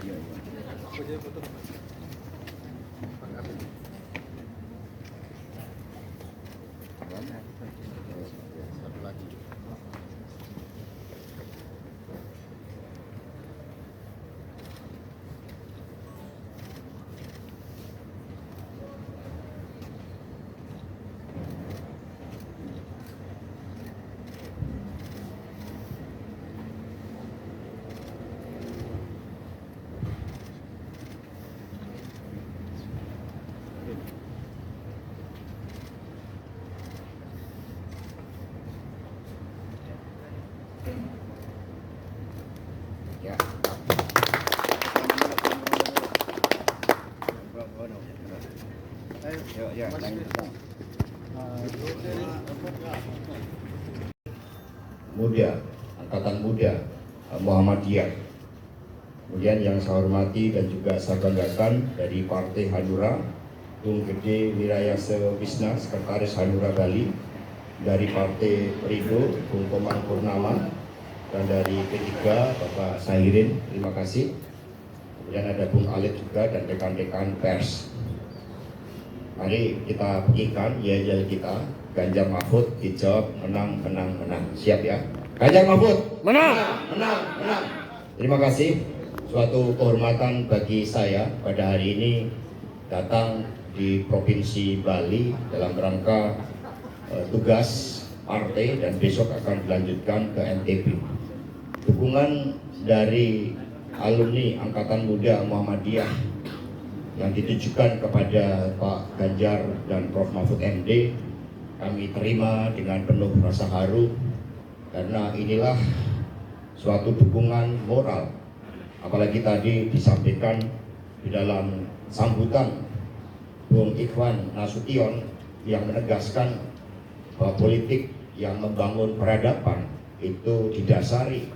Satu lagi. Ya. Ya, Muda, Angkatan Muda Muhammadiyah. Kemudian yang saya hormati dan juga saya banggakan dari Partai Hanura, Tung Gede Wirayase Wisna, Sekretaris Hanura Bali, dari Partai Perindo, Bung Komang Purnama, dan dari P3 Bapak Sahirin, terima kasih. Kemudian ada Bung Alit juga dan rekan-rekan pers. Mari kita buktikan yel-yel kita. Ganjar Mahfud dijawab menang, menang, menang. Siap ya? Ganjar Mahfud menang, menang, menang. Terima kasih. Suatu kehormatan bagi saya pada hari ini datang di Provinsi Bali dalam rangka tugas partai dan besok akan dilanjutkan ke NTB. Dukungan dari alumni Angkatan Muda Muhammadiyah yang ditujukan kepada Pak Ganjar dan Prof. Mahfud MD kami terima dengan penuh rasa haru, karena inilah suatu dukungan moral. Apalagi tadi disampaikan di dalam sambutan Bung Ikhwan Nasution yang menegaskan bahwa politik yang membangun peradaban itu didasari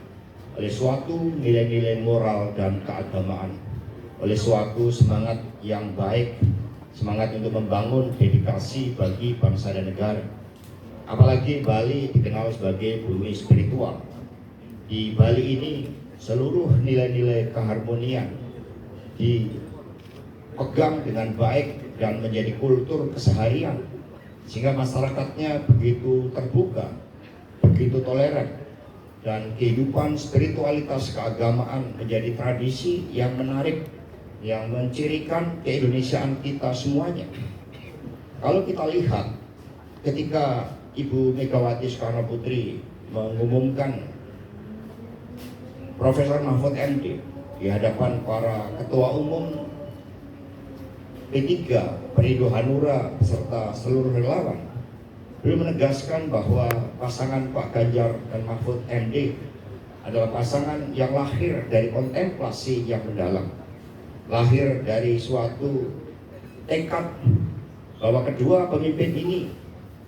oleh suatu nilai-nilai moral dan keagamaan, oleh suatu semangat yang baik, semangat untuk membangun dedikasi bagi bangsa dan negara. Apalagi Bali dikenal sebagai bumi spiritual. Di Bali ini seluruh nilai-nilai keharmonian dipegang dengan baik dan menjadi kultur keseharian, sehingga masyarakatnya begitu terbuka, begitu toleran, dan kehidupan spiritualitas keagamaan menjadi tradisi yang menarik, yang mencirikan keindonesiaan kita semuanya. Kalau kita lihat ketika Ibu Megawati Soekarno Putri mengumumkan Profesor Mahfud MD di hadapan para ketua umum P3, Perindo Hanura beserta seluruh relawan, beliau menegaskan bahwa pasangan Pak Ganjar dan Mahfud MD adalah pasangan yang lahir dari kontemplasi yang mendalam, lahir dari suatu tekad bahwa kedua pemimpin ini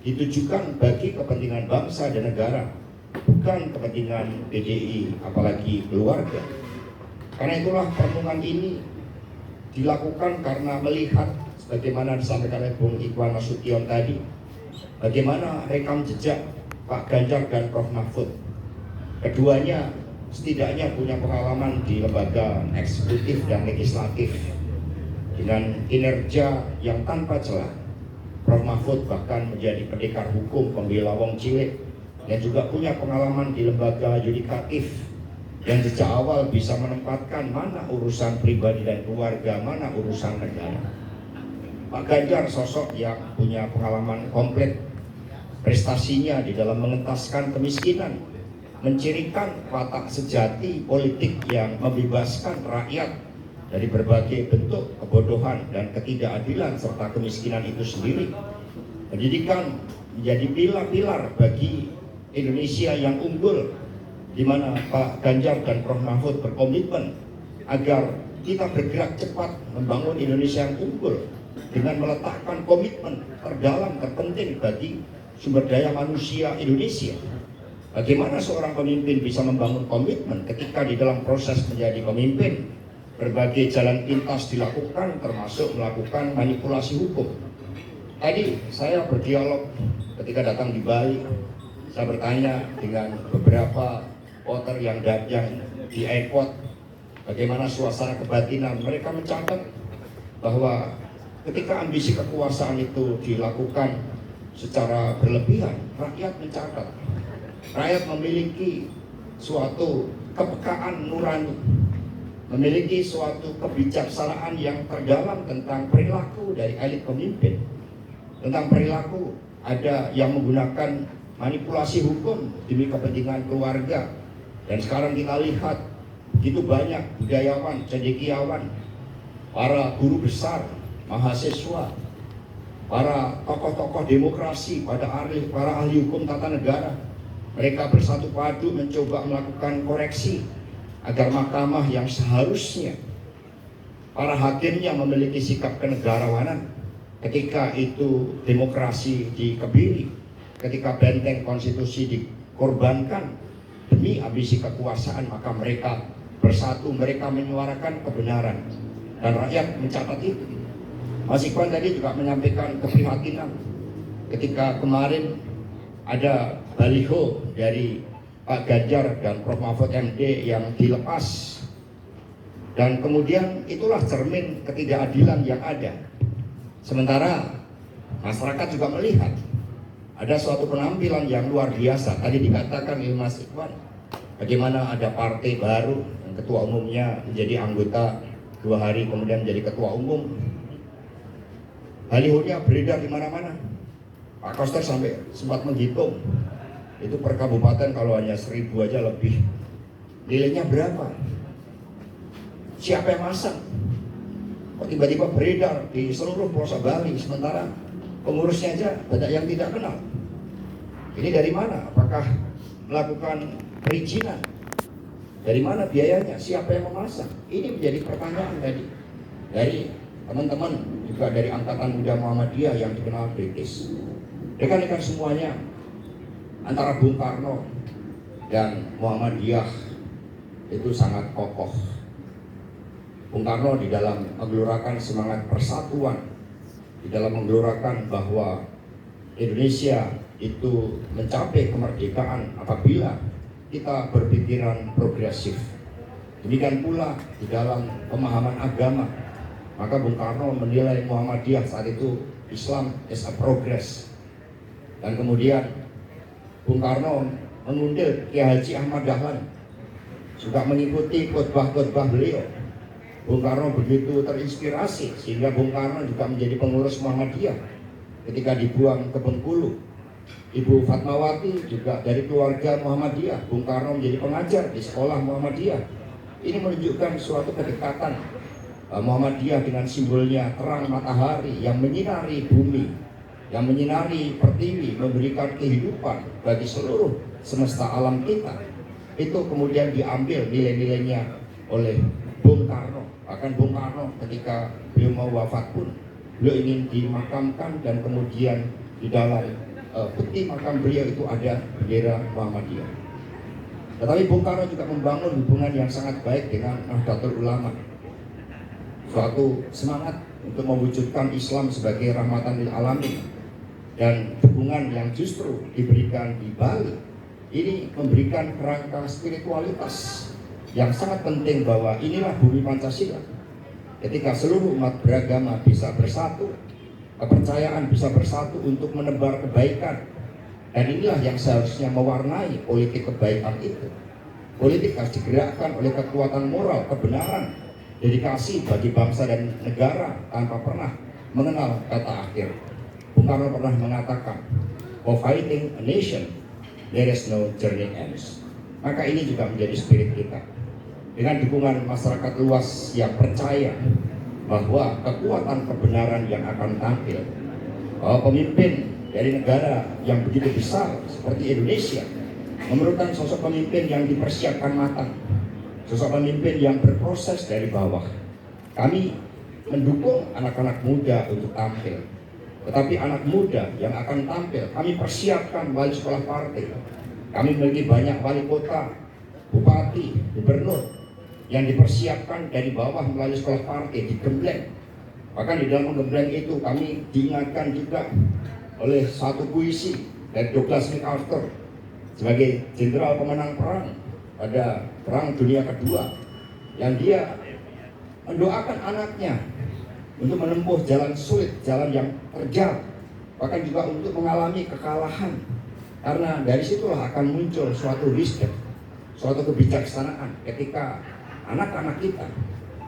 ditujukan bagi kepentingan bangsa dan negara, bukan kepentingan PDI apalagi keluarga. Karena itulah pertemuan ini dilakukan karena melihat sebagaimana disampaikan oleh Bung Ikhwan Nasution tadi, bagaimana rekam jejak Pak Ganjar dan Prof. Mahfud. Keduanya setidaknya punya pengalaman di lembaga eksekutif dan legislatif dengan kinerja yang tanpa celah. Prof. Mahfud bahkan menjadi pendekar hukum pembela wong cilik dan juga punya pengalaman di lembaga yudikatif yang sejak awal bisa menempatkan mana urusan pribadi dan keluarga, mana urusan negara. Pak Ganjar sosok yang punya pengalaman komplit, prestasinya di dalam mengentaskan kemiskinan, mencirikan watak sejati politik yang membebaskan rakyat dari berbagai bentuk kebodohan dan ketidakadilan serta kemiskinan itu sendiri. Pendidikan menjadi pilar-pilar bagi Indonesia yang unggul, di mana Pak Ganjar dan Prof. Mahfud berkomitmen agar kita bergerak cepat membangun Indonesia yang unggul dengan meletakkan komitmen terdalam terpenting bagi sumber daya manusia Indonesia. Bagaimana seorang pemimpin bisa membangun komitmen ketika di dalam proses menjadi pemimpin berbagai jalan pintas dilakukan, termasuk melakukan manipulasi hukum. Tadi saya berdialog ketika datang di Bali, saya bertanya dengan beberapa voter yang di airport, bagaimana suasana kebatinan. Mereka mencatat bahwa ketika ambisi kekuasaan itu dilakukan secara berlebihan, rakyat mencatat. Rakyat memiliki suatu kepekaan nurani, memiliki suatu kebijaksanaan yang terdalam tentang perilaku dari elit pemimpin. Tentang perilaku, ada yang menggunakan manipulasi hukum demi kepentingan keluarga. Dan sekarang kita lihat begitu banyak budayawan, cendekiawan, para guru besar, mahasiswa, para tokoh-tokoh demokrasi, para ahli hukum tata negara. Mereka bersatu padu mencoba melakukan koreksi agar mahkamah yang seharusnya para hakimnya memiliki sikap kenegarawanan, ketika itu demokrasi dikebiri, ketika benteng konstitusi dikorbankan demi ambisi kekuasaan, maka mereka bersatu, mereka menyuarakan kebenaran, dan rakyat mencatat itu. Mas Iqbal tadi juga menyampaikan keprihatinan ketika kemarin ada baliho dari Pak Ganjar dan Prof Mahfud MD yang dilepas, dan kemudian itulah cermin ketidakadilan yang ada. Sementara masyarakat juga melihat ada suatu penampilan yang luar biasa. Tadi dikatakan oleh Mas Iqbal, bagaimana ada partai baru yang ketua umumnya menjadi anggota 2 hari kemudian menjadi ketua umum. Balihonya beredar di mana-mana. Pak Koster sampai sempat menghitung, itu per kabupaten kalau hanya 1000 aja lebih. Nilainya berapa? Siapa yang masang? Kok tiba-tiba beredar di seluruh pelosok Bali, sementara pengurusnya aja banyak yang tidak kenal. Ini dari mana? Apakah melakukan perizinan? Dari mana biayanya? Siapa yang memasang? Ini menjadi pertanyaan tadi dari teman-teman juga dari Angkatan Muda Muhammadiyah yang dikenal kritis. Rekan-rekan semuanya, antara Bung Karno dan Muhammadiyah itu sangat kokoh. Bung Karno di dalam menggelorakan semangat persatuan, di dalam menggelorakan bahwa Indonesia itu mencapai kemerdekaan apabila kita berpikiran progresif. Demikian pula di dalam pemahaman agama, maka Bung Karno menilai Muhammadiyah saat itu Islam is a progress. Dan kemudian Bung Karno mengundir Kiai Haji Ahmad Dahlan juga mengikuti khotbah-khotbah beliau. Bung Karno begitu terinspirasi sehingga Bung Karno juga menjadi pengurus Muhammadiyah ketika dibuang ke Bengkulu. Ibu Fatmawati juga dari keluarga Muhammadiyah. Bung Karno menjadi pengajar di sekolah Muhammadiyah. Ini menunjukkan suatu kedekatan Muhammadiyah dengan simbolnya terang matahari yang menyinari bumi, yang menyinari pertiwi, memberikan kehidupan bagi seluruh semesta alam kita. Itu kemudian diambil nilai-nilainya oleh Bung Karno. Bahkan Bung Karno ketika beliau mau wafat pun beliau ingin dimakamkan, dan kemudian di dalam peti makam beliau itu ada bendera Muhammadiyah. Tetapi Bung Karno juga membangun hubungan yang sangat baik dengan Nahdlatul Ulama, suatu semangat untuk mewujudkan Islam sebagai rahmatan lil alamin. Dan dukungan yang justru diberikan di Bali ini memberikan kerangka spiritualitas yang sangat penting, bahwa inilah bumi Pancasila. Ketika seluruh umat beragama bisa bersatu, kepercayaan bisa bersatu untuk menebar kebaikan, dan inilah yang seharusnya mewarnai politik kebaikan itu. Politik harus digerakkan oleh kekuatan moral, kebenaran, dedikasi bagi bangsa dan negara tanpa pernah mengenal kata akhir. Bung Karno pernah mengatakan, "For fighting a nation, there is no journey ends." Maka ini juga menjadi spirit kita. Dengan dukungan masyarakat luas yang percaya bahwa kekuatan kebenaran yang akan tampil, bahwa pemimpin dari negara yang begitu besar seperti Indonesia memerlukan sosok pemimpin yang dipersiapkan matang, sosok pemimpin yang berproses dari bawah. Kami mendukung anak-anak muda untuk tampil, tetapi anak muda yang akan tampil kami persiapkan wali sekolah partai. Kami memiliki banyak wali kota, bupati, gubernur yang dipersiapkan dari bawah melalui sekolah partai, digembleng. Bahkan di dalam menggembleng itu kami diingatkan juga oleh satu puisi dari Douglas MacArthur sebagai jenderal pemenang perang pada Perang Dunia Kedua, yang dia mendoakan anaknya untuk menempuh jalan sulit, jalan yang terjal, bahkan juga untuk mengalami kekalahan. Karena dari situlah akan muncul suatu wisdom, suatu kebijaksanaan ketika anak-anak kita,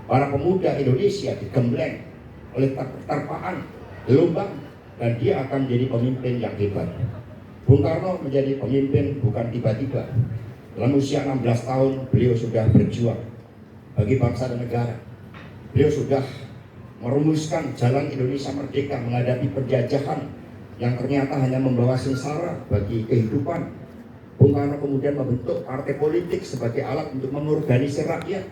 para pemuda Indonesia digembleng oleh terpaan gelombang, dan dia akan menjadi pemimpin yang hebat. Bung Karno menjadi pemimpin bukan tiba-tiba. Dalam usia 16 tahun beliau sudah berjuang bagi bangsa dan negara. Beliau sudah merumuskan jalan Indonesia merdeka menghadapi penjajahan yang ternyata hanya membawa sengsara bagi kehidupan. Bung Karno kemudian membentuk partai politik sebagai alat untuk mengorganisir rakyat.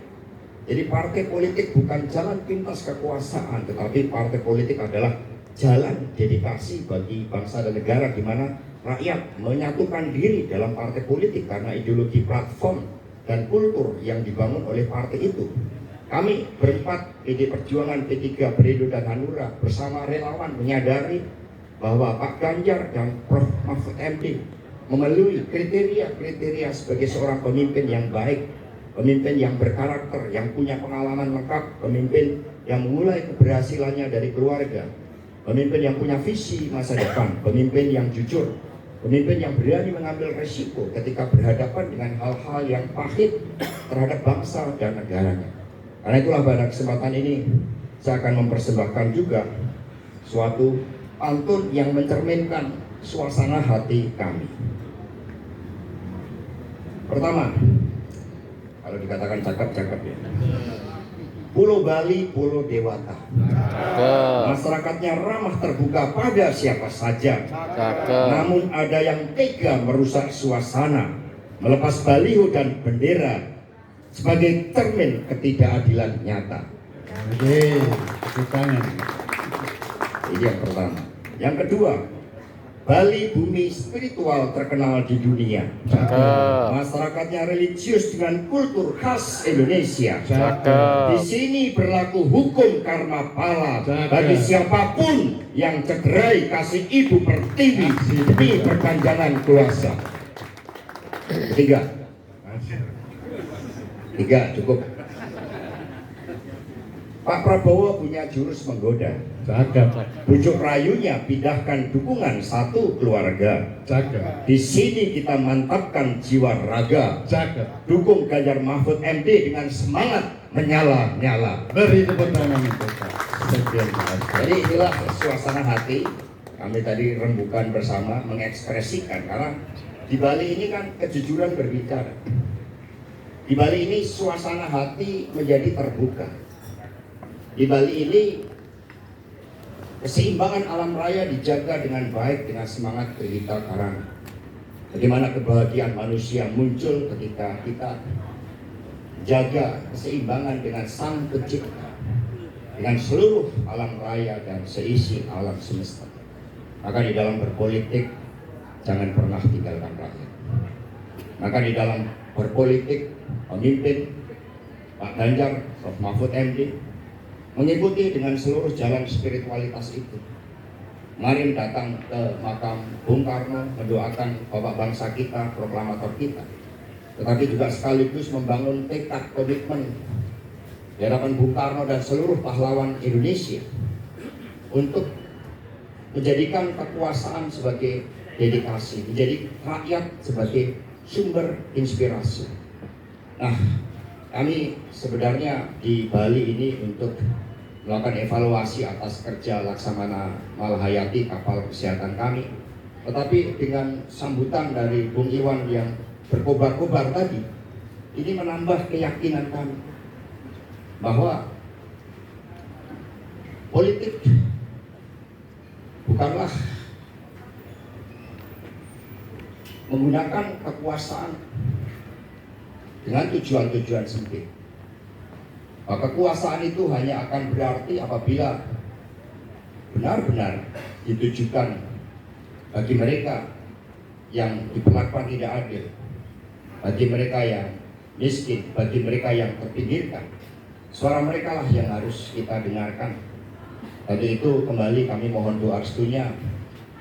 Jadi partai politik bukan jalan pintas kekuasaan, tetapi partai politik adalah jalan dedikasi bagi bangsa dan negara, di mana rakyat menyatukan diri dalam partai politik karena ideologi, platform, dan kultur yang dibangun oleh partai itu. Kami berempat, PD Perjuangan, P3, Perindo, dan Hanura, bersama relawan menyadari bahwa Pak Ganjar dan Prof. Mahfud MD memenuhi kriteria sebagai seorang pemimpin yang baik, pemimpin yang berkarakter, yang punya pengalaman lengkap, pemimpin yang memulai keberhasilannya dari keluarga, pemimpin yang punya visi masa depan, pemimpin yang jujur, pemimpin yang berani mengambil resiko ketika berhadapan dengan hal-hal yang pahit terhadap bangsa dan negaranya. Karena itulah pada kesempatan ini saya akan mempersembahkan juga suatu pantun yang mencerminkan suasana hati kami. Pertama, kalau dikatakan cakep-cakep ya. Pulau Bali, Pulau Dewata. Masyarakatnya ramah terbuka pada siapa saja. Namun ada yang tega merusak suasana, melepas baliho dan bendera sebagai cermin ketidakadilan nyata. Oke, tangan. Ini yang pertama. Yang kedua, Bali bumi spiritual terkenal di dunia. Masyarakatnya religius dengan kultur khas Indonesia. Di sini berlaku hukum karma pala bagi siapapun yang cederai kasih ibu pertiwi demi perpanjangan kuasa. Tiga cukup. Pak Prabowo punya jurus menggoda. Bujuk rayunya pindahkan dukungan satu keluarga. Di sini kita mantapkan jiwa raga. Dukung Ganjar Mahfud MD dengan semangat menyala-nyala. Beri tepuk tangan itu. Jadi inilah suasana hati kami tadi rembukan bersama mengekspresikan, karena di Bali ini kan kejujuran berbicara. Di Bali ini suasana hati menjadi terbuka. Di Bali ini keseimbangan alam raya dijaga dengan baik dengan semangat berita karang. Bagaimana kebahagiaan manusia muncul ketika kita jaga keseimbangan dengan Sang Pencipta, dengan seluruh alam raya dan seisi alam semesta. Maka di dalam berpolitik jangan pernah tinggalkan rakyat. Maka di dalam berpolitik pemimpin Pak Ganjar, Prof. Mahfud MD mengikuti dengan seluruh jalan spiritualitas itu. Kemarin datang ke makam Bung Karno mendoakan bapak bangsa kita, proklamator kita, tetapi juga sekaligus membangun tekad komitmen di hadapan Bung Karno dan seluruh pahlawan Indonesia untuk menjadikan kekuasaan sebagai dedikasi, menjadi rakyat sebagai sumber inspirasi. Nah, kami sebenarnya di Bali ini untuk melakukan evaluasi atas kerja Laksamana Malahayati, kapal kesehatan kami. Tetapi dengan sambutan dari Bung Iwan yang berkobar-kobar tadi, ini menambah keyakinan kami bahwa politik bukanlah menggunakan kekuasaan dengan tujuan-tujuan sempit. Kekuasaan itu hanya akan berarti apabila benar-benar ditujukan bagi mereka yang diperlakukan tidak adil, bagi mereka yang miskin, bagi mereka yang terpinggirkan. Suara mereka lah yang harus kita dengarkan. Tadi itu kembali kami mohon doa restunya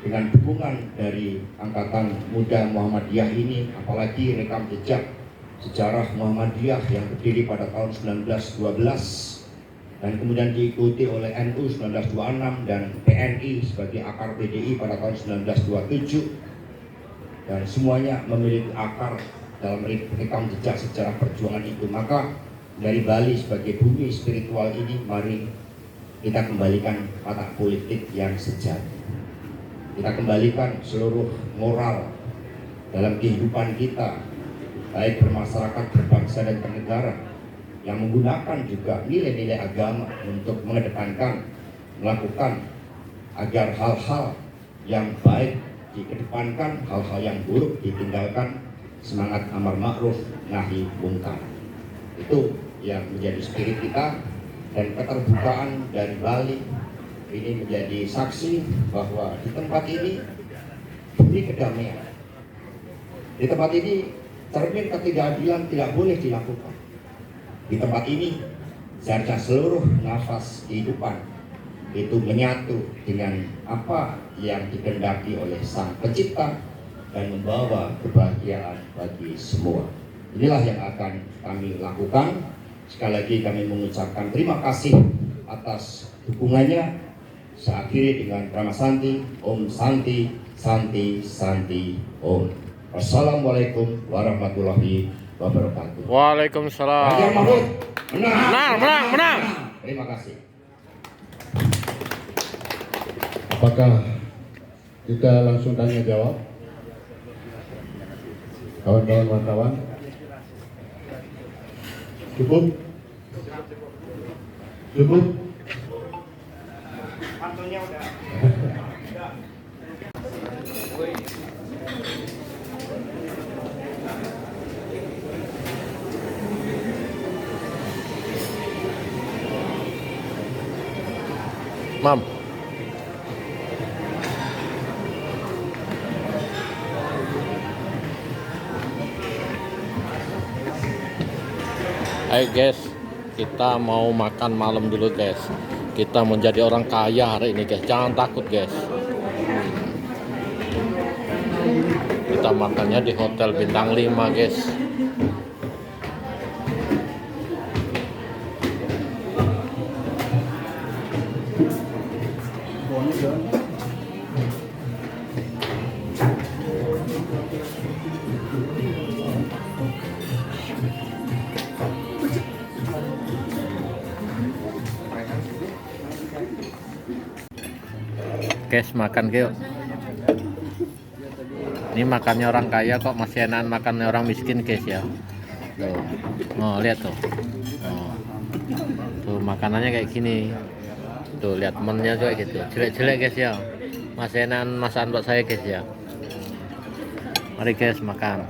dengan dukungan dari Angkatan Muda Muhammadiyah ini, apalagi rekam jejak sejarah Muhammadiyah yang berdiri pada tahun 1912 dan kemudian diikuti oleh NU 1926 dan PNI sebagai akar PDI pada tahun 1927, dan semuanya memiliki akar dalam rekam jejak sejarah perjuangan itu. Maka dari Bali sebagai bumi spiritual ini, mari kita kembalikan watak politik yang sejati. Kita kembalikan seluruh moral dalam kehidupan kita, baik bermasyarakat, berbangsa dan bernegara, yang menggunakan juga nilai-nilai agama untuk mengedepankan, melakukan agar hal-hal yang baik dikedepankan, hal-hal yang buruk ditinggalkan, semangat amar ma'ruf nahi mungkar. Itu yang menjadi spirit kita, dan keterbukaan dari Bali ini menjadi saksi bahwa di tempat ini bumi kedamaian. Di tempat ini cermin ketidakadilan tidak boleh dilakukan. Di tempat ini seharusnya seluruh nafas kehidupan itu menyatu dengan apa yang dikehendaki oleh Sang Pencipta dan membawa kebahagiaan bagi semua. Inilah yang akan kami lakukan. Sekali lagi kami mengucapkan terima kasih atas dukungannya. Saya akhiri dengan Prana Santi, Om Santi, Santi, Santi, Om. Wassalamualaikum warahmatullahi wabarakatuh. Waalaikumsalam. Ganjar Mahfud, Menang. Terima kasih. Apakah kita langsung tanya jawab? Kawan-kawan wartawan, cukup? Cukup? Mam. Hai guys, kita mau makan malam dulu guys. Kita menjadi orang kaya hari ini guys. Jangan takut guys. Kita makannya di hotel bintang 5 guys. Guys, makan yuk. Ini makannya orang kaya kok masih enak makannya orang miskin guys ya. Tuh. Oh, lihat tuh. Oh. Tuh makanannya kayak gini. Tuh lihat mennya juga gitu. Jelek-jelek guys ya. Masih enak masakan buat saya guys ya. Mari guys makan.